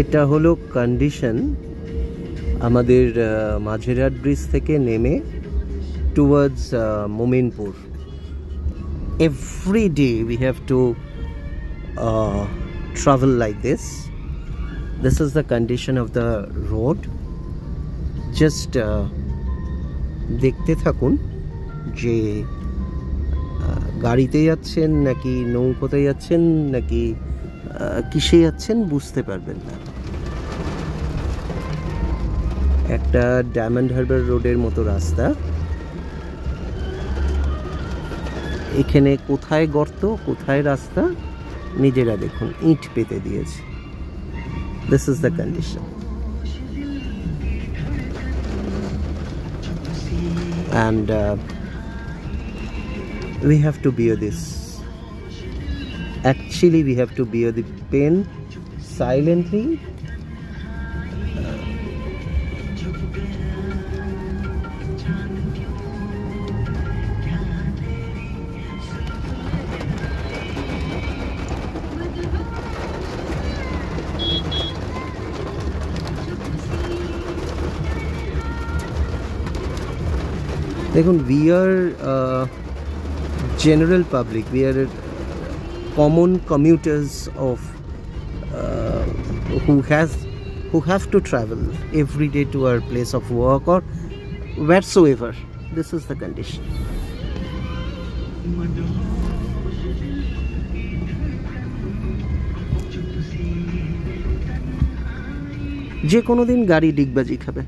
এটা হলো কন্ডিশন আমাদের মাঝেরহাট ব্রিজ থেকে নেমে towards Mominpur. Every day we have to travel like this is the condition of the road. just দেখতে থাকুন যে গাড়িতে যাচ্ছেন নাকি নৌকোতে যাচ্ছেন নাকি কিসে যাচ্ছেন বুঝতে পারবেন না। একটা ডায়মন্ড হারবার রোডের মতো রাস্তা, এখানে কোথায় গর্ত কোথায় রাস্তা নিজেরা দেখুন, ইট পেতে দিয়েছে। This is the condition and we have to bear this. Actually we have to bear the pain silently. দেখুন, we are general public, we are common commuters of who have to travel every day to our place of work or wheresoever. This is the condition. যে কোনো দিন গাড়ি ডিগবাজি খাবে।